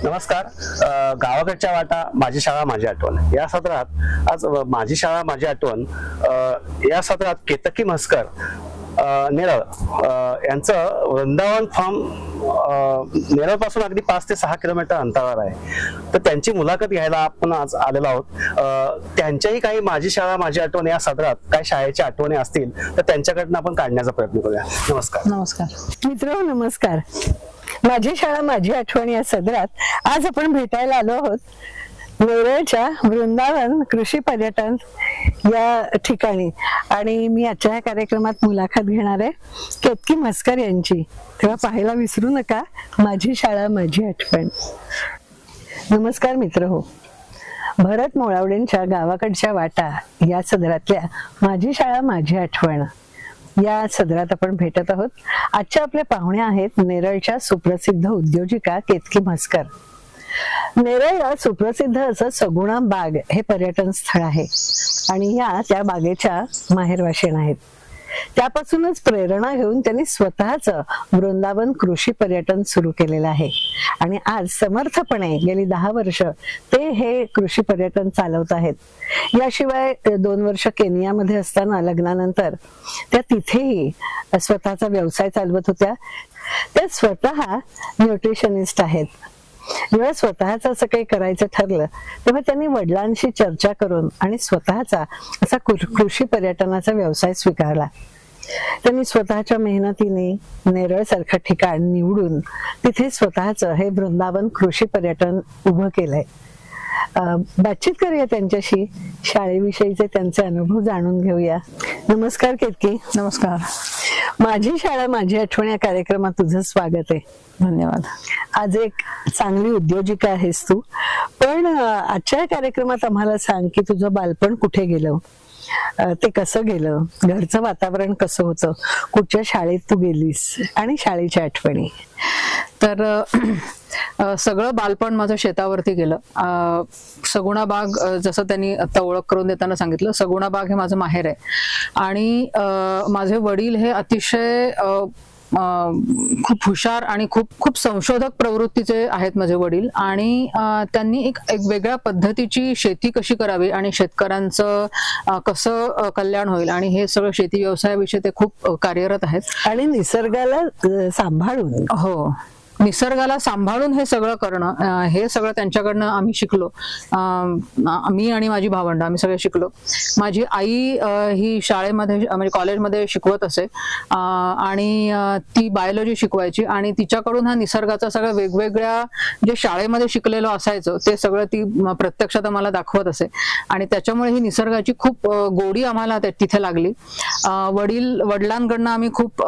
नमस्कार. गावाकडच्या वाटा माझी शाळा माझी आठवण या सत्रात आज माझी शाळा माझी आठवण या सत्रात केतकी म्हस्कर नेरळ यांचं वृंदावन फार्म नेरळ पासून अगदी 5 ते 6 किलोमीटर अंतरावर आहे. तर त्यांची मुलाखत घ्यायला आपण आज आलेलो आहोत. त्यांच्याही काही माझी शाळा माझी आठवण या सत्रात काही शाळेच्या आठवणी असतील तर त्यांच्याकडनं आपण काढण्याचा प्रयत्न करूया. नमस्कार. नमस्कार मित्र, नमस्कार. माझी शाळा माझी आठवण या सदरात आज आपण भेटायला आलो आहोत नेरळच्या वृंदावन कृषी पर्यटन या ठिकाणी. आणि मी आजच्या या कार्यक्रमात मुलाखत घेणार आहे केतकी म्हस्कर यांची. तेव्हा पाहायला विसरू नका माझी शाळा माझी आठवण. नमस्कार मित्र हो. भरत मोळावडेंच्या गावाकडच्या वाटा या सदरातल्या माझी शाळा माझी आठवण या सदरात आपण भेटत आहोत. आजच्या आपल्या पाहुण्या आहेत नेरळच्या सुप्रसिद्ध उद्योजिका केतकी म्हस्कर. नेरळला सुप्रसिद्ध असं सगुणा बाग हे पर्यटन स्थळ आहे आणि या त्या बागेच्या माहेरवाशीण आहेत. त्यापासूनच प्रेरणा घेऊन त्यांनी स्वतःच वृंदावन कृषी पर्यटन सुरू केलेलं आहे आणि आज समर्थपणे गेली 10 वर्ष ते हे कृषी पर्यटन चालवत आहेत. याशिवाय 2 वर्ष केनियामध्ये असताना लग्नानंतर त्या तिथेही स्वतःचा व्यवसाय चालवत होत्या. त्या स्वतः न्यूट्रिशनिस्ट आहेत. जेव्हा स्वतःच असं काही करायचं ठरलं तेव्हा त्यांनी वडिलांशी चर्चा करून आणि स्वतःचा असा कृषी पर्यटनाचा व्यवसाय स्वीकारला. त्यांनी स्वतःच्या मेहनतीने नेरळ सारखं ठिकाण निवडून तिथे स्वतःच हे वृंदावन कृषी पर्यटन उभं केलंय. बातचीत करूया त्यांच्याशी. शाळेविषयीचे त्यांचे अनुभव जाणून घेऊया. नमस्कार केतकी. नमस्कार. माझी शाळा माझी आठवण या कार्यक्रमात तुझं स्वागत आहे. धन्यवाद. आज एक चांगली उद्योजिका आहेस तू, पण आजच्या कार्यक्रमात आम्हाला सांग की तुझं बालपण कुठे गेलं, ते कसं गेलं, घरचं वातावरण कसं होतं, कुठच्या शाळेत तू गेलीस आणि शाळेच्या आठवणी. तर सगळं बालपण माझं शेतावरती गेलं. सगुणा बाग, जसं त्यांनी आता ओळख करून देताना सांगितलं, सगुणा बाग हे माझं माहेर आहे आणि माझे वडील हे अतिशय खूप हुशार आणि खूप संशोधक प्रवृत्तीचे आहेत माझे वडील. आणि त्यांनी एक वेगळ्या पद्धतीची शेती कशी करावी आणि शेतकऱ्यांचं कसं कल्याण होईल आणि हे सगळं शेती व्यवसायाविषयी ते खूप कार्यरत आहेत. आणि निसर्गाला सांभाळून, हो, निसर्गाला सांभाळून हे सगळं करणं, हे सगळं त्यांच्याकडनं आम्ही शिकलो. मी आणि माझी भावंड आम्ही सगळे शिकलो. माझी आई ही शाळेमध्ये म्हणजे कॉलेजमध्ये शिकवत असे आणि ती बायोलॉजी शिकवायची आणि तिच्याकडून हा निसर्गाचा सगळं वेगवेगळ्या जे शाळेमध्ये शिकलेलं असायचं ते सगळं ती प्रत्यक्षात आम्हाला दाखवत असे आणि त्याच्यामुळे ही निसर्गाची खूप गोडी आम्हाला तिथे लागली. वडिलांकडनं आम्ही खूप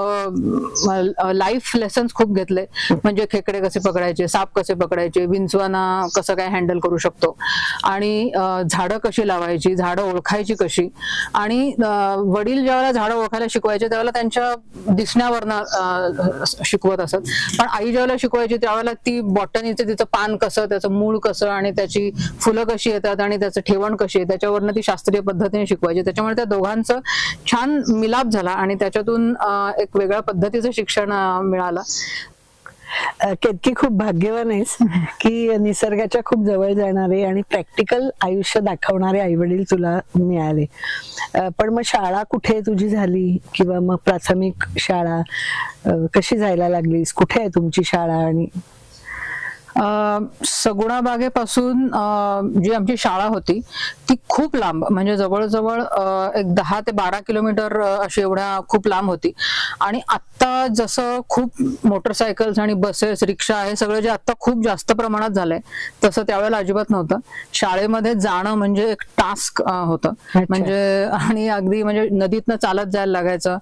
लाईफ लेसन्स खूप घेतले. म्हणजे खेकडे कसे पकडायचे, साप कसे पकडायचे, विंचवाना कसं काय हँडल करू शकतो आणि झाडं कशी लावायची, झाडं ओळखायची कशी. आणि वडील ज्यावेळेला झाडं ओळखायला शिकवायचे त्यावेळेला त्यांच्या दिसण्यावरनं शिकवत असत, पण आई ज्यावेळेला शिकवायची त्यावेळेला ती बॉटनीचं तिचं पान कसं, त्याचं मूळ कसं आणि त्याची फुलं कशी येतात आणि त्याचं ठेवण कशी आहे त्याच्यावरनं ती शास्त्रीय पद्धतीने शिकवायची. त्याच्यामुळे त्या दोघांचं छान मिलाप झाला आणि त्याच्यातून एक वेगळ्या पद्धतीचं शिक्षण मिळालं. केतकी खूप भाग्यवान आहेस की निसर्गाच्या खूप जवळ जाणारे आणि प्रॅक्टिकल आयुष्य दाखवणारे आईवडील तुला मिळाले. पण मग शाळा कुठे तुझी झाली किंवा मग प्राथमिक शाळा कशी जायला लागलीस, कुठे आहे तुमची शाळा? आणि सगुणा बागेपासून जी आमची शाळा होती ती खूप लांब, म्हणजे जवळजवळ एक 10 ते 12 किलोमीटर अशी एवढ्या खूप लांब होती. आणि आत्ता जसं खूप मोटरसायकल्स आणि बसेस, रिक्षा हे सगळं जे आत्ता खूप जास्त प्रमाणात झालंय तसं त्यावेळेला अजिबात नव्हतं. शाळेमध्ये जाणं म्हणजे एक टास्क होतं. म्हणजे आणि अगदी म्हणजे नदीतनं चालत जायला लागायचं.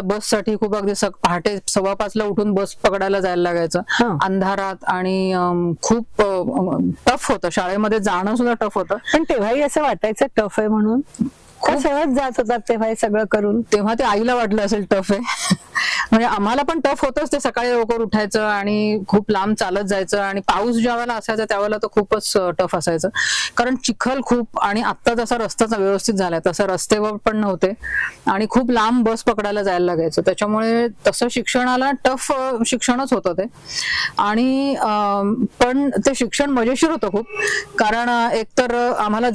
बससाठी खूप अगदी पहाटे 5:15 उठून बस पकडायला जायला लागायचं अंधारात आणि खूप टफ होतं. शाळेमध्ये जाणं सुद्धा टफ होतं. पण तेव्हाही असं वाटायचं टफ आहे म्हणून? खूप सहज जात होतात तेव्हा हे सगळं करून? तेव्हा ते आईला वाटलं असेल टफ आहे म्हणजे आम्हाला पण टफ होतच ते सकाळी लवकर उठायचं आणि खूप लांब चालत जायचं, आणि पाऊस ज्या वेळेला असायचा त्यावेळेला तर खूपच टफ असायचं, कारण चिखल खूप, आणि आता जसा रस्ता व्यवस्थित झालाय तसं रस्तेवर पण नव्हते आणि खूप लांब बस पकडायला जायला लागायचं. त्याच्यामुळे तसं शिक्षणाला टफ शिक्षणच होतं ते. आणि पण ते शिक्षण मजेशीर होतं खूप, कारण एकतर आम्हाला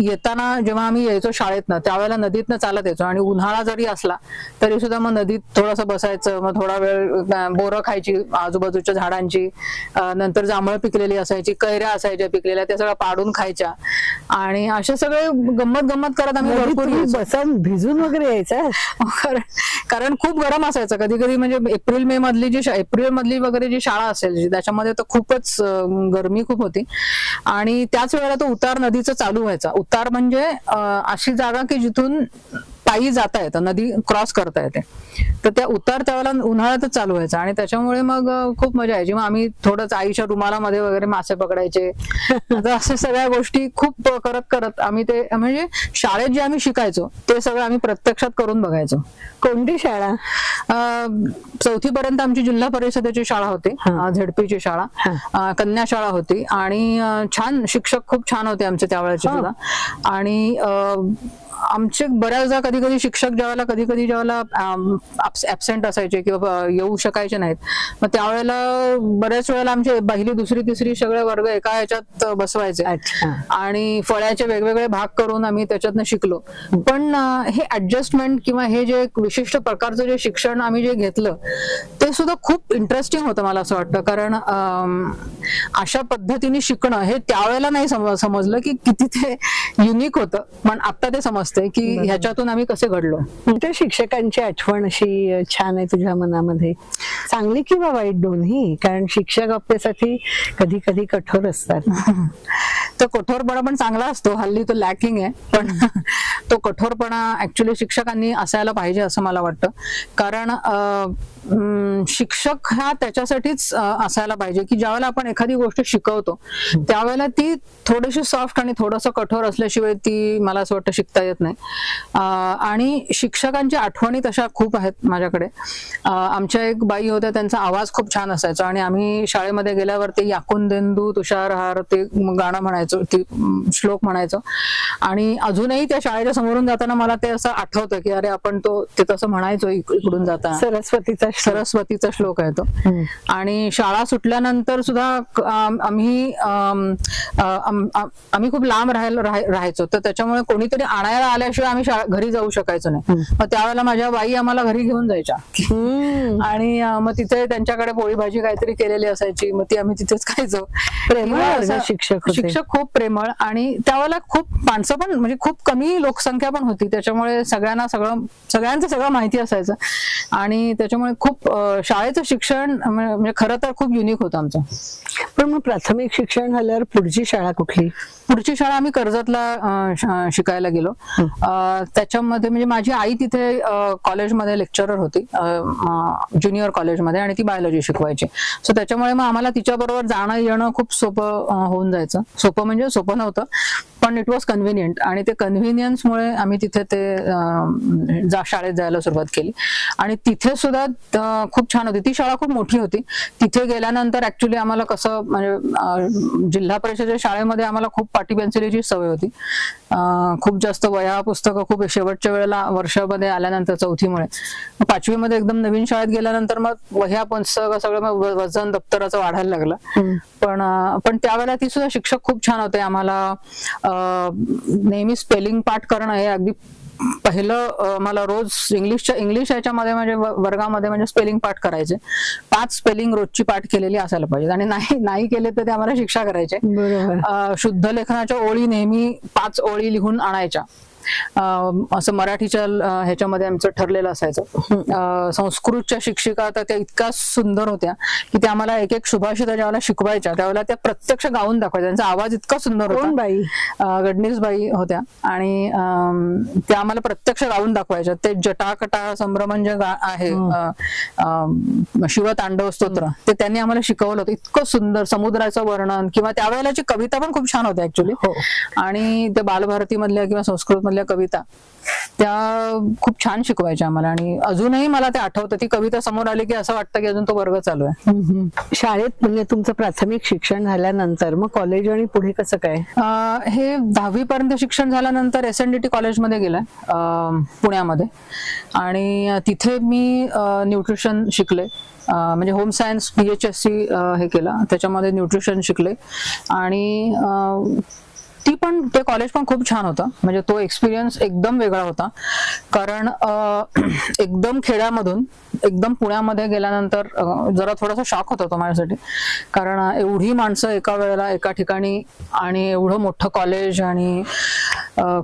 येताना जेव्हा आम्ही यायचो शाळेतनं त्यावेळेला नदीतनं चालत यायचो, आणि उन्हाळा जरी असला तरी सुद्धा मग नदीत थोडंसं बसायचं, मग थोडा वेळ बोरं खायची आजूबाजूच्या झाडांची, नंतर जांभळं पिकलेली असायची, कैऱ्या असायच्या पिकलेल्या, त्या सगळ्या पाडून खायच्या, आणि असे सगळे गंमत करत आम्ही भरपूर बसून भिजून वगैरे यायचं. कारण खूप गरम असायचं कधी कधी, म्हणजे एप्रिल मधली वगैरे जी शाळा असेल त्याच्यामध्ये तर खूपच गरमी खूप होती. आणि त्याच वेळेला तो उतार नदीचा चालू व्हायचा. उतार म्हणजे अशी जागा की जिथून पायी जाता येतं, नदी क्रॉस करता येते, तर त्या उतार त्यावेळेला उन्हाळ्यातच चालू व्हायचा, आणि त्याच्यामुळे मग खूप मजा यायची. मग आम्ही थोडंच आईच्या रुमालामध्ये वगैरे मासे पकडायचे, अशा सगळ्या गोष्टी खूप करत आम्ही ते, म्हणजे शाळेत जे आम्ही शिकायचो ते सगळं आम्ही प्रत्यक्षात करून बघायचो. कोणती शाळा? 4थी पर्यंत आमची जिल्हा परिषदेची शाळा होती, झेडपीची शाळा, कन्या शाळा होती, आणि छान शिक्षक खूप छान होते आमचे त्यावेळेचे सुद्धा. आणि आमचे बऱ्याचदा कधी शिक्षक ज्यावेळेला ऍबसेंट असायचे किंवा येऊ शकायचे नाहीत, मग त्यावेळेला बऱ्याच वेळेला आमचे 1ली 2री 3री सगळे वर्ग एका ह्याच्यात बसवायचे, आणि फळ्याचे वेगवेगळे भाग करून आम्ही त्याच्यातनं शिकलो. पण हे ऍडजस्टमेंट किंवा हे जे विशिष्ट प्रकारचं जे शिक्षण आम्ही जे घेतलं ते सुद्धा खूप इंटरेस्टिंग होतं मला असं वाटतं, कारण अशा पद्धतीने शिकणं हे त्यावेळेला नाही समजलं की किती ते युनिक होतं, पण आता ते समजतंय की ह्याच्यातून आम्ही कसे घडलो. त्या शिक्षकांची आठवण अशी छान आहे तुझ्या मनामध्ये, चांगली किंवा वाईट दोन्ही? कारण शिक्षक आपल्यासाठी कधी कधी कठोर असतात. तो कठोरपणा पण चांगला असतो, हल्ली तो लॅकिंग आहे, पण तो कठोरपणा ऍक्च्युली शिक्षकांनी असायला पाहिजे असं मला वाटतं. कारण शिक्षक हा त्याच्यासाठीच असायला पाहिजे की ज्यावेळेला आपण एखादी गोष्ट शिकवतो त्यावेळेला ती थोडीशी सॉफ्ट आणि थोडंसं कठोर असल्याशिवाय ती मला असं वाटतं शिकता येत नाही. आणि शिक्षकांच्या आठवणी तशा खूप आहेत माझ्याकडे. आमच्या एक बाई होत्या, त्यांचा आवाज खूप छान असायचा आणि आम्ही शाळेमध्ये गेल्यावर ते याकुंदेंदू तुषारहार ते गाणं म्हणायचो, ती श्लोक म्हणायचो. आणि अजूनही त्या शाळेच्या समोरून जाताना मला ते असं आठवतं की अरे आपण ते तसं म्हणायचो इकडून जाताना. सरस्वतीचा श्लोक आहे तो. आणि शाळा सुटल्यानंतर सुद्धा आम्ही खूप लांब राहायचो, तर त्याच्यामुळे कोणीतरी आणायला आल्याशिवाय आम्ही घरी जाऊ शकायचो नाही. मग त्यावेळेला माझ्या बाई आम्हाला घरी घेऊन जायच्या आणि मग तिथे त्यांच्याकडे पोळी भाजी काहीतरी केलेली असायची, मग ती आम्ही तिथेच खायचो. शिक्षक खूप प्रेमळ. आणि त्यावेळेला खूप माणसं पण म्हणजे खूप कमी लोकसंख्या पण होती, त्याच्यामुळे सगळ्यांचं सगळं माहिती असायचं. आणि त्याच्यामुळे खूप शाळेचं शिक्षण म्हणजे खरं तर खूप युनिक होतं आमचं. पण मग प्राथमिक शिक्षण झाल्यावर पुढची शाळा कुठली? पुढची शाळा आम्ही कर्जतला शिकायला गेलो. त्याच्यामध्ये म्हणजे माझी आई तिथे कॉलेजमध्ये लेक्चरर होती, ज्युनियर कॉलेजमध्ये, आणि ती बायोलॉजी शिकवायची. सो त्याच्यामुळे मग आम्हाला तिच्याबरोबर जाणं येणं खूप सोपं होऊन जायचं. सोपं म्हणजे सोपं नव्हतं, पण इट वॉज कन्व्हिनियंट. आणि ते कन्व्हिनियन्समुळे आम्ही तिथे ते शाळेत जायला सुरुवात केली. आणि तिथे सुद्धा खूप छान होती. ती शाळा खूप मोठी होती. तिथे गेल्यानंतर ऍक्च्युली आम्हाला कसं म्हणजे जिल्हा परिषदेच्या शाळेमध्ये आम्हाला खूप पाटी पेन्सिलीची सवय होती. खूप जास्त वह्या पुस्तकं खूप शेवटच्या वेळेला वर्षामध्ये आल्यानंतर 4थीमुळे. 5वीमध्ये एकदम नवीन शाळेत गेल्यानंतर मग वह्या पुस्तकं सगळं मग वजन दप्तराचं वाढायला लागलं. पण त्यावेळेला ती सुद्धा शिक्षक खूप छान होते. आम्हाला नेहमी स्पेलिंग पाठ करणं हे अगदी पहिलं मला रोज इंग्लिश याच्यामध्ये म्हणजे वर्गामध्ये म्हणजे स्पेलिंग पाठ करायचे. 5 स्पेलिंग रोजची पाठ केलेली असायला पाहिजे, आणि नाही केले तर ते आम्हाला शिक्षा करायचे. शुद्ध लेखनाच्या ओळी नेहमी 5 ओळी लिहून आणायच्या. असं मराठीच्या ह्याच्यामध्ये आमचं ठरलेलं असायचं. संस्कृतच्या शिक्षिका तर त्या इतक्या सुंदर होत्या की त्या आम्हाला एक शुभाषित ज्यावेळेला शिकवायच्या त्यावेळेला त्या प्रत्यक्ष गाऊन दाखवायच्या. त्यांचा आवाज इतका सुंदर होता. गडनीस बाई होत्या, आणि त्या आम्हाला प्रत्यक्ष गाऊन दाखवायच्या. ते जटाकटा संभ्रमण जे आहे शिवतांडव स्तोत्र, ते त्यांनी आम्हाला शिकवलं होतं. इतकं सुंदर समुद्राचं वर्णन, किंवा त्यावेळेलाची कविता पण खूप छान होत्या ऍक्च्युली. आणि ते बालभारती मधल्या किंवा संस्कृत मधल्या मधल्या कविता त्या खूप छान शिकवायच्या आम्हाला, आणि अजूनही मला ते आठवतं. ती कविता समोर आली की असं वाटतं की अजून तो वर्ग चालू आहे. शाळेत म्हणजे तुमचं प्राथमिक शिक्षण झाल्यानंतर मग कॉलेज आणि पुढे कसं काय? हे 10वी पर्यंत शिक्षण झाल्यानंतर SNDT कॉलेजमध्ये गेलं पुण्यामध्ये, आणि तिथे मी न्यूट्रिशन शिकले. म्हणजे होम सायन्स BHSC हे केलं, त्याच्यामध्ये न्यूट्रिशन शिकले. आणि ते कॉलेज पण खूप छान होतं. म्हणजे तो एक्सपिरियन्स एकदम वेगळा होता, कारण एकदम खेड्यामधून एकदम पुण्यामध्ये गेल्यानंतर जरा थोडासा शॉक होता तो माझ्यासाठी, कारण एवढी माणसं एका वेळेला एका ठिकाणी आणि एवढं मोठं कॉलेज, आणि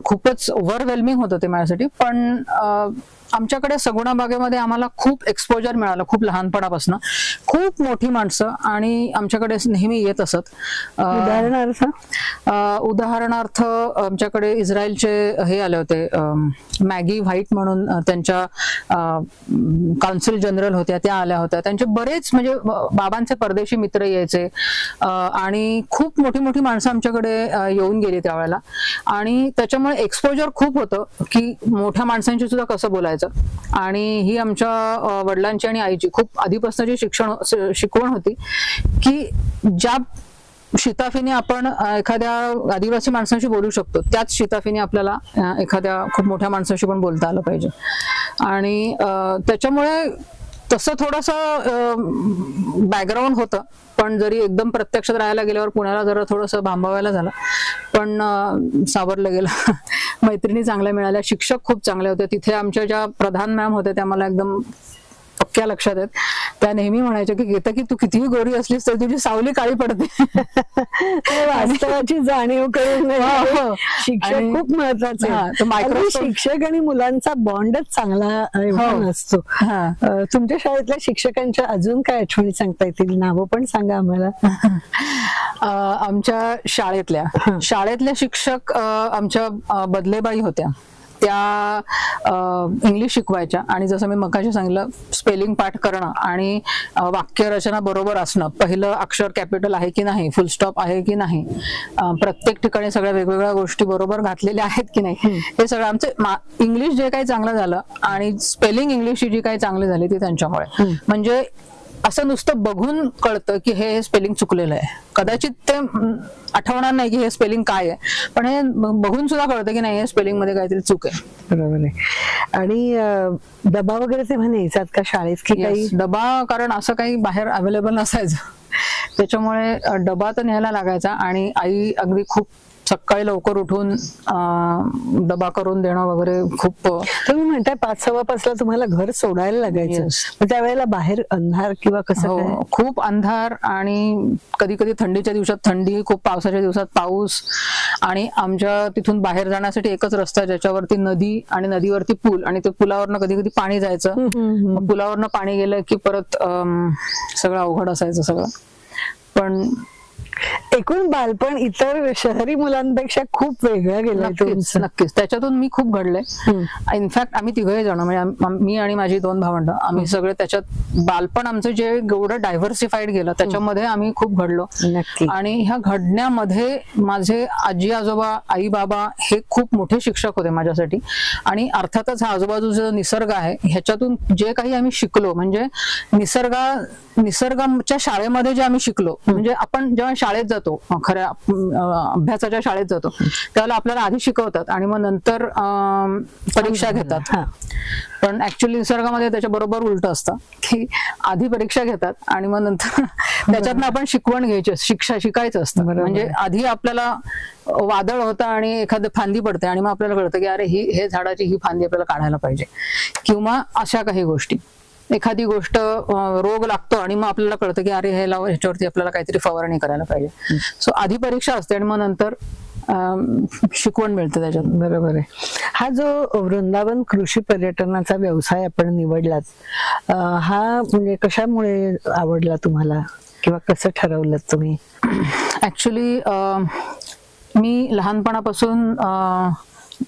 खूपच ओव्हरवेल्मिंग होतं ते माझ्यासाठी. पण आमच्याकडे सगुणा बागेमध्ये आम्हाला खूप एक्सपोजर मिळालं, खूप लहानपणापासून. खूप मोठी माणसं आणि आमच्याकडे नेहमी येत असत. उदाहरणार्थ आमच्याकडे इस्रायलचे हे आले होते, मॅगी व्हाईट म्हणून त्यांच्या काउन्सिल जनरल होत्या, त्या आल्या होत्या. त्यांचे बरेच म्हणजे बाबांचे परदेशी मित्र यायचे, आणि खूप मोठी मोठी माणसं आमच्याकडे येऊन गेली त्यावेळेला. आणि त्याच्यामुळे एक्सपोजर खूप होतं की मोठ्या माणसांशी सुद्धा कसं बोलायचं. आणि ही आमच्या वडिलांची आणि आईची खूप आधीपासूनची शिकवण होती की ज्या शिताफीने आपण एखाद्या आदिवासी माणसाशी बोलू शकतो, त्याच शिताफीने आपल्याला एखाद्या खूप मोठ्या माणसाशी पण बोलता आलं पाहिजे. आणि त्याच्यामुळे तसं थोडंसं बॅकग्राऊंड होतं. पण जरी एकदम प्रत्यक्षात राहायला गेल्यावर पुण्याला जरा थोडंसं भांबावायला झालं, पण सावरलं गेलं. मैत्रिणी चांगल्या मिळाल्या, शिक्षक खूप चांगले होते. तिथे आमच्या ज्या प्रधान मॅम होत्या त्या मला एकदम पक्क्या लक्षात आहेत. त्या नेहमी म्हणायच्या की की तू कितीही गोरी असलीस तर तुझी सावली काळी पडते. वास्तवाची जाणीव करून शिक्षक खूप महत्वाचं. शिक्षक आणि मुलांचा बॉन्डच चांगला नसतो. तुमच्या शाळेतल्या शिक्षकांच्या अजून काय आठवणी सांगता येतील? नावं पण सांगा आम्हाला. आमच्या शाळेतल्या शिक्षक आमच्या बदलेबाई होत्या. त्या इंग्लिश शिकवायच्या, आणि जसं मी मगाशी सांगितलं, स्पेलिंग पाठ करणं आणि वाक्यरचना बरोबर असणं, पहिलं अक्षर कॅपिटल आहे की नाही, फुल स्टॉप आहे की नाही, प्रत्येक ठिकाणी सगळ्या वेगवेगळ्या गोष्टी बरोबर घातलेल्या आहेत की नाही, हे सगळं आमचं इंग्लिश जे काही चांगलं झालं आणि स्पेलिंग इंग्लिश जी काही चांगली झाली ती त्यांच्यामुळे. म्हणजे असं नुसतं बघून कळतं की हे स्पेलिंग चुकलेलं आहे. कदाचित ते आठवणार नाही की हे स्पेलिंग काय आहे, पण हे बघून सुद्धा कळतं की नाही हे स्पेलिंग मध्ये काहीतरी चूक आहे. बरोबर आहे. आणि डबा वगैरे ते न्यायचात का शाळेत की काही? डबा, कारण असं काही बाहेर अवेलेबल नसायचं, त्याच्यामुळे डबा तर न्यायला लागायचा. आणि आई अगदी खूप सकाळी लवकर उठून डबा करून देणं वगैरे खूप. तुम्ही म्हणताय 5:15 तुम्हाला घर सोडायला लागायचं, त्यावेळेला बाहेर अंधार किंवा कसं? खूप अंधार, आणि कधी कधी थंडीच्या दिवसात थंडी, खूप पावसाच्या दिवसात पाऊस. आणि आमच्या तिथून बाहेर जाण्यासाठी एकच रस्ता, ज्याच्यावरती नदी आणि नदीवरती पूल, आणि ते पुलावरनं कधी कधी पाणी जायचं. पुलावरनं पाणी गेलं की परत सगळं अवघड असायचं सगळं. पण एकूण बालपण इतर शहरी मुलांपेक्षा खूप वेगळं गेलं. नक्कीच त्याच्यातून मी खूप घडले. इनफॅक्ट आम्ही तिघही जण, म्हणजे मी आणि माझी 2 भावंड, आम्ही सगळे त्याच्यात बालपण आमचं जे एवढं डायव्हर्सिफाईड गेलं त्याच्यामध्ये आम्ही खूप घडलो. आणि ह्या घडण्यामध्ये माझे आजी आजोबा, आई बाबा हे खूप मोठे शिक्षक होते माझ्यासाठी. आणि अर्थातच हा आजूबाजूचा निसर्ग आहे, ह्याच्यातून जे काही आम्ही शिकलो, म्हणजे निसर्गाच्या शाळेमध्ये जे आम्ही शिकलो, म्हणजे आपण जेव्हा शाळेत जातो, खऱ्या अभ्यासाच्या शाळेत जातो, त्यावेळेला आपल्याला आधी शिकवतात आणि मग नंतर परीक्षा घेतात. पण ऍक्च्युअली निसर्गामध्ये त्याच्या बरोबर उलट असतं की आधी परीक्षा घेतात आणि मग नंतर त्याच्यातनं आपण शिकवण घ्यायची, शिकायचं असतं. म्हणजे आधी आपल्याला वादळ होतं आणि एखादं फांदी पडते आणि मग आपल्याला कळतं की अरे हे झाडाची ही फांदी आपल्याला काढायला पाहिजे, किंवा अशा काही गोष्टी. एखादी गोष्ट रोग लागतो आणि मग आपल्याला कळतं की अरे ह्याच्यावरती आपल्याला काहीतरी फवारणी करायला पाहिजे. सो आधी परीक्षा असते आणि मग नंतर शिकवण मिळते त्याच्यात. बरोबर आहे. हा जो वृंदावन कृषी पर्यटनाचा व्यवसाय आपण निवडलात, हा म्हणजे कशामुळे आवडला तुम्हाला, किंवा कसं ठरवलं तुम्ही? ऍक्च्युली मी लहानपणापासून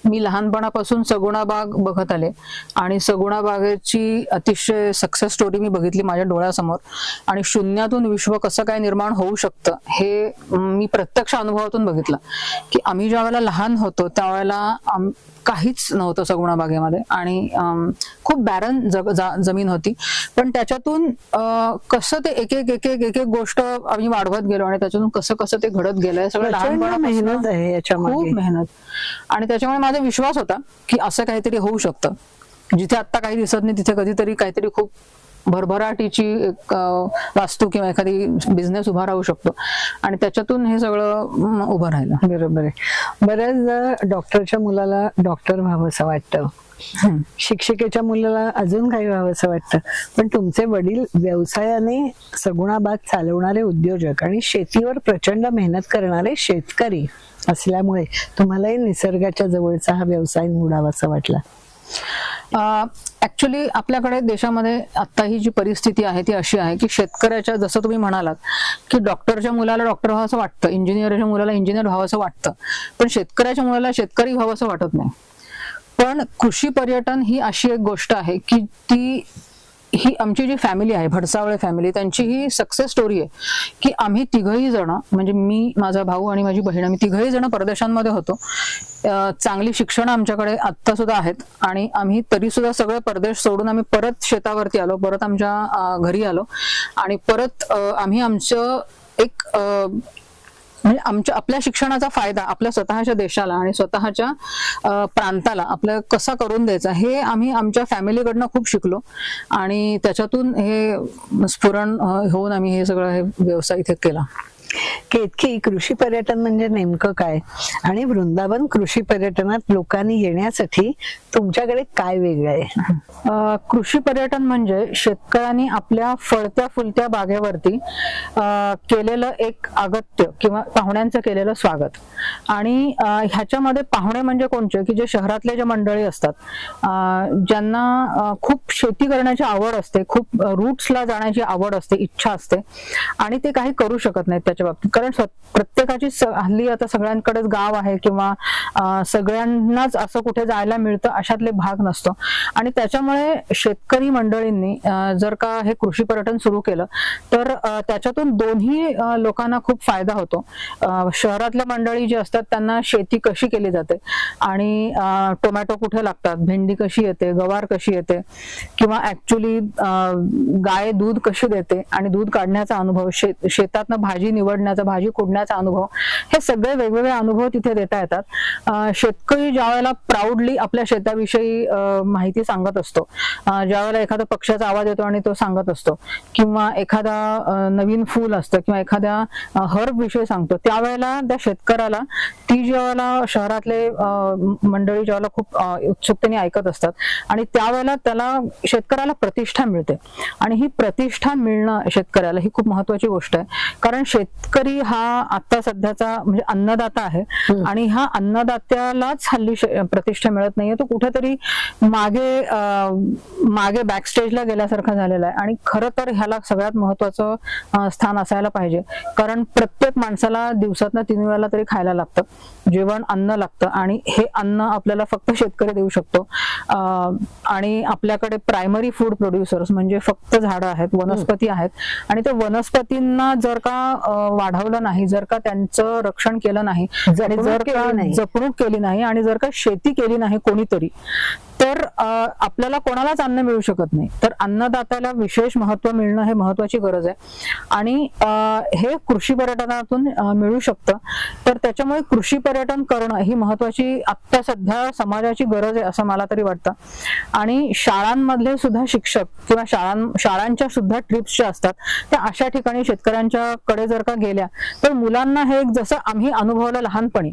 मी लहानपणापासून सगुणा बाग बघत आले आणि सगुणा बागेची अतिशय सक्सेस स्टोरी मी बघितली माझ्या डोळ्यासमोर आणि शून्यातून विश्व कसं काय निर्माण होऊ शकतं हे मी प्रत्यक्ष अनुभवातून बघितलं की आम्ही ज्या वेळेला लहान होतो त्यावेळेला काहीच नव्हतं सगुणा बागेमध्ये आणि खूप बॅरन जमीन होती, पण त्याच्यातून कसं ते एक एक एक एक एक एक गोष्ट आम्ही वाढवत गेलो आणि त्याच्यातून कसं कसं ते घडत गेलंय सगळं मेहनत आहे याच्यामध्ये, खूप मेहनत. आणि त्याच्यामुळे माझा विश्वास होता की असं काहीतरी होऊ शकतं. जिथे आता काही दिसत नाही तिथे कधीतरी काहीतरी खूप भरभराटीची एक वास्तू किंवा एखादी बिझनेस उभा राहू शकतो आणि त्याच्यातून हे सगळं उभं राहिलं. बरोबर आहे. बऱ्याच डॉक्टरच्या मुलाला डॉक्टर व्हावं असं वाटतं, शिक्षिकेच्या मुलाला अजून काही व्हावं असं वाटतं, पण तुमचे वडील व्यवसायाने सगुणा बाग चालवणारे उद्योजक आणि शेतीवर प्रचंड मेहनत करणारे शेतकरी असल्यामुळे तुम्हालाही निसर्गाच्या जवळचा हा व्यवसाय निवडावा असं वाटला. ऍक्च्युली आपल्याकडे देशामध्ये आता ही जी परिस्थिती आहे ती अशी आहे की शेतकऱ्याच्या, जसं तुम्ही म्हणालात की डॉक्टरच्या मुलाला डॉक्टर व्हावं असं वाटतं, इंजिनियरच्या मुलाला इंजिनियर व्हावं असं वाटतं, पण शेतकऱ्याच्या मुलाला शेतकरी व्हावं असं वाटत नाही. पण कृषी पर्यटन ही अशी एक गोष्ट आहे की ही आमची जी फॅमिली आहे भडसावळे फॅमिली, त्यांची ही सक्सेस स्टोरी आहे की आम्ही तिघही जण, म्हणजे मी, माझा भाऊ आणि माझी बहीण, आम्ही तिघही जण परदेशांमध्ये होतो. चांगली शिक्षण आमच्याकडे आत्ता सुद्धा आहेत आणि आम्ही तरी सुद्धा सगळं परदेश सोडून आम्ही परत शेतावरती आलो, परत आमच्या घरी आलो आणि परत आम्ही आमचं एक म्हणजे आपल्या शिक्षणाचा फायदा आपल्या स्वतःच्या देशाला आणि स्वतःच्या प्रांताला आपल्या कसा करून द्यायचा हे आम्ही आमच्या फॅमिलीकडनं खूप शिकलो आणि त्याच्यातून हे स्फुरण होऊन आम्ही हे सगळं हे व्यवसाय इथे केला. केतकी, कृषी पर्यटन म्हणजे नेमकं काय आणि वृंदावन कृषी पर्यटनात लोकांनी येण्यासाठी तुमच्याकडे काय वेगळं आहे? कृषी पर्यटन म्हणजे शेतकऱ्यांनी आपल्या फळत्या फुलत्या बागेवरती केलेलं एक अगत्य किंवा पाहुण्यांचं केलेलं स्वागत. आणि ह्याच्यामध्ये पाहुणे म्हणजे कोणते की जे शहरातले जे मंडळी असतात, ज्यांना खूप शेती करण्याची आवड असते, खूप रूट्सला जाण्याची आवड असते, इच्छा असते आणि ते काही करू शकत नाहीत त्याच्या बाबतीत, कारण प्रत्येकाची हल्ली आता सगळ्यांकडेच गाव आहे किंवा सगळ्यांनाच असं कुठे जायला मिळतं अशातले भाग नसतो. आणि त्याच्यामुळे शेतकरी मंडळींनी जर का हे कृषी पर्यटन सुरू केलं तर त्याच्यातून दोन्ही लोकांना खूप फायदा होतो. शहरातल्या मंडळी जे असतात त्यांना शेती कशी केली जाते आणि टोमॅटो कुठे लागतात, भेंडी कशी येते, गवार कशी येते किंवा ऍक्च्युली गाय दूध कशी देते आणि दूध काढण्याचा अनुभव, शेतातनं भाजी निवडण्याचा, भाजी कुडण्याचा अनुभव, हे सगळे वेगवेगळे अनुभव तिथे देता येतात. शेतकरी ज्या वेळेला प्राऊडली आपल्या शेताविषयी माहिती सांगत असतो, ज्या वेळेला एखादा पक्ष्याचा आवाज येतो आणि तो सांगत असतो किंवा एखादा नवीन फूल असतं किंवा एखाद्या हर्ब विषयी सांगतो, त्यावेळेला त्या शेतकऱ्याला ती ज्यावेळेला शहरातले मंडळी ज्यावेळेला खूप उत्सुकतेने ऐकत असतात आणि त्यावेळेला त्याला शेतकऱ्याला प्रतिष्ठा मिळते. आणि ही प्रतिष्ठा मिळणं शेतकऱ्याला ही खूप महत्वाची गोष्ट आहे, कारण शेतकरी हा आता सध्याचा म्हणजे अन्नदाता आहे आणि ह्या अन्नदात्यालाच हल्ली प्रतिष्ठा मिळत नाहीये, तो कुठेतरी मागे बॅकस्टेजला गेल्यासारखा झालेला आहे. आणि खरं तर ह्याला सगळ्यात महत्वाचं स्थान असायला पाहिजे, कारण प्रत्येक माणसाला दिवसातनं 3 वेळेला तरी खायला लागतं, जेवण अन्न लागतं आणि हे अन्न आपल्याला फक्त शेतकरी देऊ शकतो. आणि आपल्याकडे प्रायमरी फूड प्रोड्युसर्स म्हणजे फक्त झाडं आहेत, वनस्पती आहेत आणि ते वनस्पतींना जर का वाढवलं नाही, जर का त्यांचं रक्षण केलं नाही, जर का जपणूक केली नाही आणि जर का शेती केली नाही कोणीतरी, तर आपल्याला कोणालाच अन्न मिळू शकत नाही. तर अन्नदात्याला विशेष महत्व मिळणं हे महत्वाची गरज आहे आणि हे कृषी पर्यटनातून मिळू शकतं. तर त्याच्यामुळे कृषी पर्यटन करणं ही महत्वाची आता सध्या समाजाची गरज आहे असं मला तरी वाटतं. आणि शाळांमधले सुद्धा शिक्षक किंवा शाळांच्या सुद्धा ट्रिप्स ज्या असतात त्या अशा ठिकाणी शेतकऱ्यांच्या कडे जर का गेल्या तर मुलांना हे जसं आम्ही अनुभवलं लहानपणी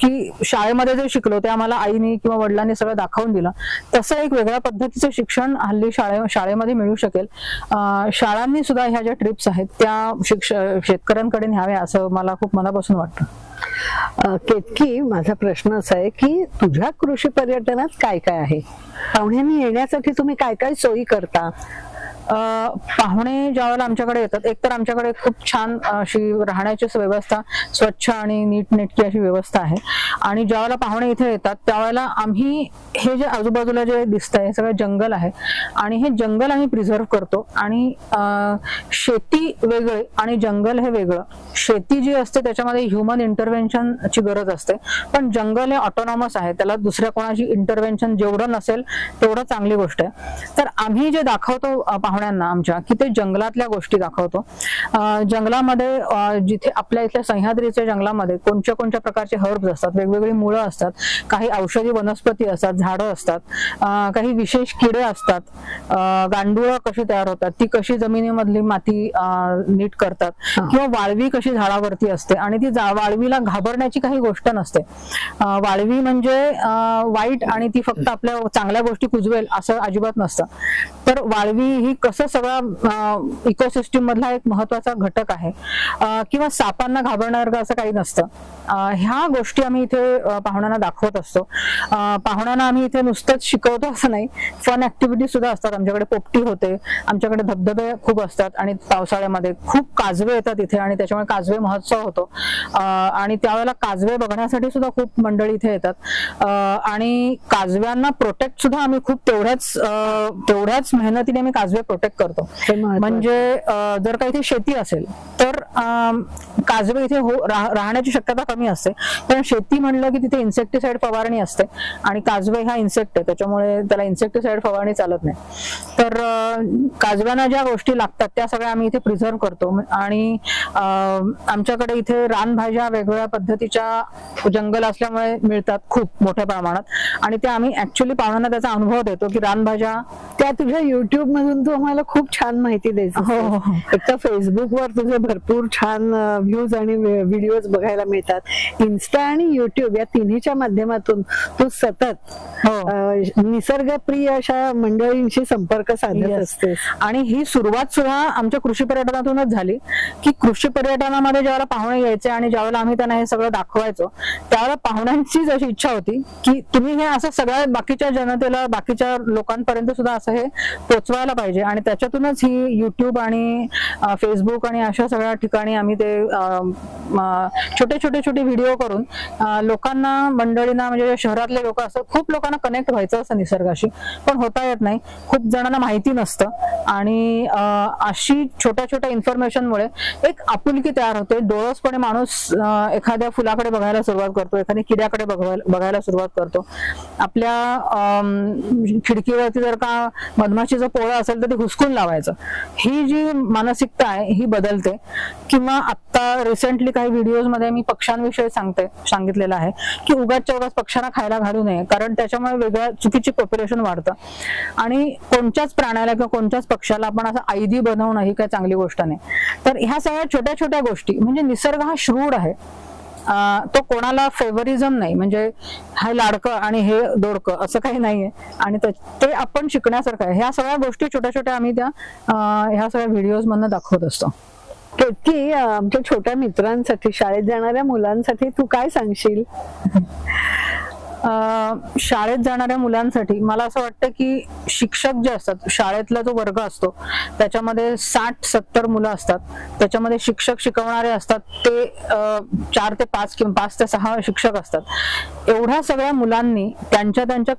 की शाळेमध्ये जे शिकलो ते आम्हाला आईने किंवा वडिलांनी सगळं दाखवून दिलं, तसं एक वेगळ्या पद्धतीचं शिक्षण हल्ली शाळेमध्ये मिळू शकेल. शाळांनी सुद्धा ह्या ज्या ट्रिप्स आहेत त्या शेतकऱ्यांकडे न्याव्या असं मला खूप मनापासून वाटतं. केतकी, माझा प्रश्न असा आहे की तुझ्या कृषी पर्यटनात काय काय आहे? पाहुण्यांनी येण्यासाठी तुम्ही काय काय सोयी करता? पाहुणे ज्यावेळेला आमच्याकडे येतात, एकतर आमच्याकडे खूप छान अशी राहण्याची व्यवस्था, स्वच्छ आणि नीटनेटकी अशी व्यवस्था आहे. आणि ज्यावेळेला पाहुणे इथे येतात त्यावेळेला आम्ही हे जे आजूबाजूला जे दिसतंय हे सगळं जंगल आहे आणि हे जंगल आम्ही प्रिझर्व्ह करतो. आणि शेती वेगळे आणि जंगल हे वेगळं. शेती जी असते त्याच्यामध्ये ह्युमन इंटरव्हेन्शनची गरज असते, पण जंगल हे ऑटोनॉमस आहे, त्याला दुसऱ्या कोणाची इंटरव्हेन्शन जेवढं नसेल तेवढं चांगली गोष्ट आहे. तर आम्ही जे दाखवतो पाहुण्यांना आमच्या, की ते जंगलातल्या गोष्टी दाखवतो. जंगलामध्ये जिथे आपल्या इथल्या सह्याद्रीच्या जंगलामध्ये कोणत्या कोणत्या प्रकारचे हर्ब्स असतात, वेगवेगळी मुळं असतात, काही औषधी वनस्पती असतात, झाडं असतात, काही विशेष किडे असतात, गांडूळं कशी तयार होतात, ती कशी जमिनीमधली माती नीट करतात, किंवा वाळवी कशी झाडावरती असते आणि ती वाळवीला घाबरण्याची काही गोष्ट नसते. वाळवी म्हणजे वाईट आणि ती फक्त आपल्या चांगल्या गोष्टी कुजवेल असं अजिबात नसतं. तर वाळवी ही कसं सगळा इकोसिस्टीम मधला एक महत्वाचा घटक आहे. किंवा सापांना घाबरण्यासारखं असं काही नसतं. ह्या गोष्टी आम्ही इथे पाहुण्यांना दाखवत असतो. पाहुण्यांना आम्ही इथे नुसतंच शिकवतो असं नाही, फन ऍक्टिव्हिटी सुद्धा असतात. आमच्याकडे पोपटी होते, आमच्याकडे धबधबे खूप असतात आणि पावसाळ्यामध्ये खूप काजवे येतात इथे आणि त्याच्यामुळे काजवे महोत्सव होतो. आणि त्यावेळेला काजवे बघण्यासाठी सुद्धा खूप मंडळी इथे येतात. आणि काजव्यांना प्रोटेक्ट सुद्धा आम्ही खूप तेवढ्याच मेहनतीने आम्ही काजवे प्रोटेक्ट करतो. म्हणजे जर का इथे शेती असेल तर काजवे इथे राहण्याची शक्यता कमी असते, कारण शेती म्हणलं की तिथे इन्सेक्टिसाइड फवारणी असते आणि काजवे हा इन्सेक्ट आहे, त्याच्यामुळे त्याला इन्सेक्टिसाइड फवारणी चालत नाही. तर काजव्यांना ज्या गोष्टी लागतात त्या सगळ्या आम्ही इथे प्रिझर्व्ह करतो. आणि आमच्याकडे इथे रानभाज्या वेगवेगळ्या पद्धतीच्या जंगल असल्यामुळे मिळतात खूप मोठ्या प्रमाणात, आणि त्या आम्ही ऍक्च्युअली पाहुण्यांना त्याचा अनुभव देतो की रानभाज्या त्या तुझ्या युट्यूब मधून तू आम्हाला खूप छान माहिती द्यायची. एक तर फेसबुकवर तुझे भरपूर छान व्ह्यूज आणि व्हिडिओज बघायला मिळतात. इन्स्टा आणि युट्यूब या तिन्हीच्या माध्यमातून तू सतत निसर्गप्रिय अशा मंडळींशी संपर्क साधत असतेस. आणि ही सुरुवात सुद्धा आमच्या कृषी पर्यटनातूनच झाली, की कृषी पर्यटनामध्ये ज्यावेळेला पाहुणे यायचे आणि ज्यावेळेला आम्ही त्यांना हे सगळं दाखवायचो त्यावेळेला पाहुण्यांचीच अशी इच्छा होती की तुम्ही हे असं सगळ्या बाकीच्या जनतेला, बाकीच्या लोकांपर्यंत सुद्धा असं हे पोचवायला पाहिजे. आणि त्याच्यातूनच ही युट्यूब आणि फेसबुक आणि अशा सगळ्या ठिकाणी आम्ही ते छोटे व्हिडिओ करून लोकांना, मंडळींना, म्हणजे शहरातले लोक असं खूप लोकांना कनेक्ट व्हायचं असं निसर्गाशी, पण होता येत नाही, खूप जणांना माहिती नसतं. आणि अशी छोट्या इन्फॉर्मेशनमुळे एक आपुलकी तयार होते. डोळसपणे माणूस एखाद्या फुलाकडे बघायला सुरुवात करतो, एखाद्या किड्याकडे बघायला सुरुवात करतो. आपल्या खिडकीवरती जर का मधमाशीचं पोळं असेल तर ते हुसकून लावायचं, ही जी मानसिकता आहे ही बदलते. किंवा आता रिसेंटली काही व्हिडिओज मध्ये मी पक्ष्यांविषयी सांगितलेलं आहे की उगाचच्या उगाच पक्ष्यांना खायला घालू नये, कारण त्याच्यामुळे वेगळ्या चुकीची पॉप्युलेशन वाढतं. आणि कोणत्याच प्राण्याला किंवा कोणत्याच पक्ष्याला आपण असं ऐदी बनवणं ही काही चांगली गोष्ट नाही. तर ह्या सगळ्या छोट्या गोष्टी, म्हणजे निसर्ग हा श्रूड आहे, तो कोणाला फेवरिझम नाही, म्हणजे हा लाडकं आणि हे दोडकं असं काही नाहीये. आणि ते आपण शिकण्यासारखं आहे. ह्या सगळ्या गोष्टी छोट्या आम्ही त्या ह्या सगळ्या व्हिडिओज मधनं दाखवत असतो. केतकी, आमच्या छोट्या मित्रांसाठी, शाळेत जाणाऱ्या मुलांसाठी तू काय सांगशील? शाळेत जाणाऱ्या मुलांसाठी मला असं वाटतं की शिक्षक जे असतात, शाळेतला जो वर्ग असतो त्याच्यामध्ये 60-70 मुलं असतात, त्याच्यामध्ये शिक्षक शिकवणारे असतात ते 4 ते 5 किंवा 5 ते 6 शिक्षक असतात. एवढ्या सगळ्या मुलांनी त्यांच्या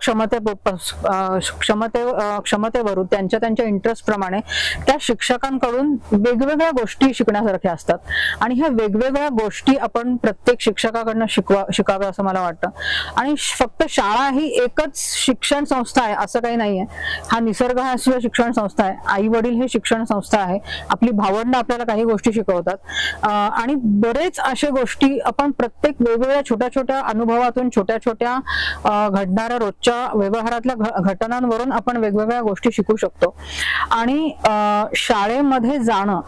क्षमतेवरून त्यांच्या इंटरेस्ट प्रमाणे त्या शिक्षकांकडून वेगवेगळ्या गोष्टी शिकण्यासारख्या असतात. आणि ह्या वेगवेगळ्या गोष्टी आपण प्रत्येक शिक्षकाकडनं शिकाव्या असं मला वाटतं. आणि फक्त शाळा ही एकच शिक्षण संस्था आहे असं काही नाहीये. हा निसर्ग हा सुद्धा शिक्षण संस्था आहे, आई वडील हे शिक्षण संस्था आहे, आपली भावंड आपल्याला काही गोष्टी शिकवतात. आणि बरेच अशा गोष्टी आपण प्रत्येक वेगवेगळ्या छोट्या अनुभवातून, छोट्या घडणाऱ्या रोजच्या व्यवहारातल्या घटनांवरून आपण वेगवेगळ्या गोष्टी शिकू शकतो. आणि शाळेमध्ये जाणं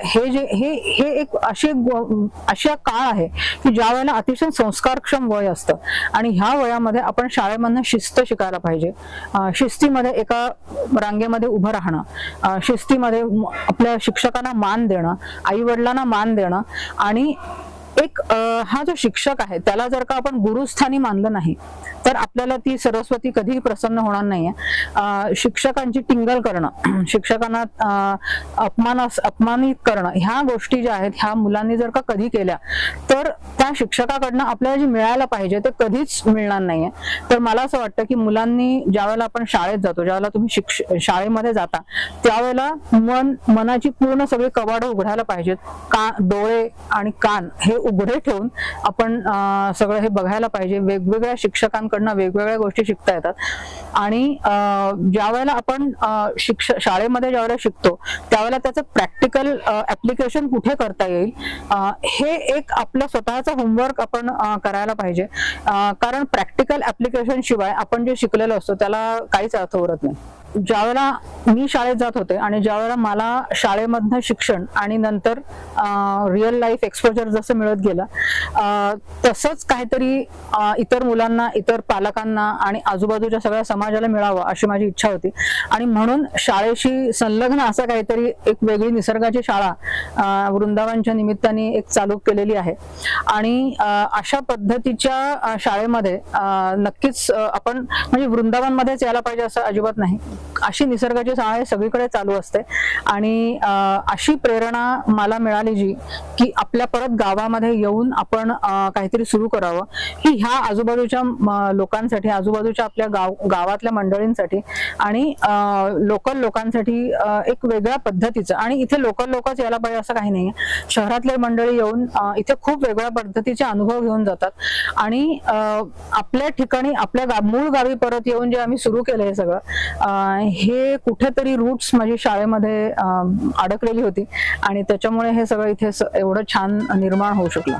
हे एक अशी काळ आहे की ज्या वेळेला अतिशय संस्कारक्षम वय असतं आणि ह्या वयामध्ये आपण शाळेमधनं शिस्त शिकायला पाहिजे. शिस्तीमध्ये एका रांगेमध्ये उभं राहणं, शिस्तीमध्ये आपल्या शिक्षकांना मान देणं, आई वडिलांना मान देणं आणि एक हा जो शिक्षक आहे त्याला जर का आपण गुरुस्थानी मानलं नाही तर आपल्याला ती सरस्वती कधीही प्रसन्न होणार नाहीये. शिक्षकांची टिंगल करणं, शिक्षकांना अपमानित करणं, ह्या गोष्टी ज्या आहेत ह्या मुलांनी जर का कधी केल्या तर त्या शिक्षकाकडनं आपल्याला जे मिळायला पाहिजे ते कधीच मिळणार नाहीये. तर मला असं वाटतं की मुलांनी ज्यावेळेला आपण शाळेत जातो, ज्यावेळेला तुम्ही शाळेमध्ये जाता, त्यावेळेला मनाची पूर्ण सगळी कवाडं उघडायला पाहिजेत. डोळे आणि कान हे उघडे ठेवून आपण सगळं हे बघायला पाहिजे. वेगवेगळ्या शिक्षकांकडनं वेगवेगळ्या गोष्टी शिकता येतात. आणि ज्या वेळेला आपण शाळेमध्ये ज्यावेळेला शिकतो त्यावेळेला त्याचं प्रॅक्टिकल ऍप्लिकेशन कुठे करता येईल हे एक आपलं स्वतःचं होमवर्क आपण करायला पाहिजे. कारण प्रॅक्टिकल ऍप्लिकेशन शिवाय आपण जे शिकलेलं असतो त्याला काहीच अर्थ उरत नाही. ज्यावेळेला मी शाळेत जात होते आणि ज्यावेळेला मला शाळेमधनं शिक्षण आणि नंतर रिअल लाईफ एक्सपोजर जसं मिळत गेलं तसंच काहीतरी इतर मुलांना, इतर पालकांना आणि आजूबाजूच्या सगळ्या समाजाला मिळावं अशी माझी इच्छा होती. आणि म्हणून शाळेशी संलग्न असं काहीतरी एक वेगळी निसर्गाची शाळा वृंदावनच्या निमित्ताने एक चालू केलेली आहे. आणि अशा पद्धतीच्या शाळेमध्ये नक्कीच आपण म्हणजे वृंदावनमध्येच यायला पाहिजे असं अजिबात नाही. अशी निसर्गाची शाळा सगळीकडे चालू असते. आणि अशी प्रेरणा मला मिळाली जी की आपल्या परत गावामध्ये येऊन आपण काहीतरी सुरू करावं, की ह्या आजूबाजूच्या लोकांसाठी, आजूबाजूच्या आपल्या गावातल्या मंडळींसाठी आणि लोकल लोकांसाठी एक वेगळ्या पद्धतीचं. आणि इथे लोकल लोकच यायला पाहिजे असं काही नाहीये. शहरातले मंडळी येऊन इथे खूप वेगळ्या पद्धतीचे अनुभव घेऊन जातात. आणि आपल्या ठिकाणी आपल्या मूळ गावी परत येऊन जे आम्ही सुरू केलं हे सगळं हे कुठेतरी रूट्स माझी शाळेमध्ये अडकलेली होती आणि त्याच्यामुळे हे सगळं इथे एवढं छान निर्माण होऊ शकलं.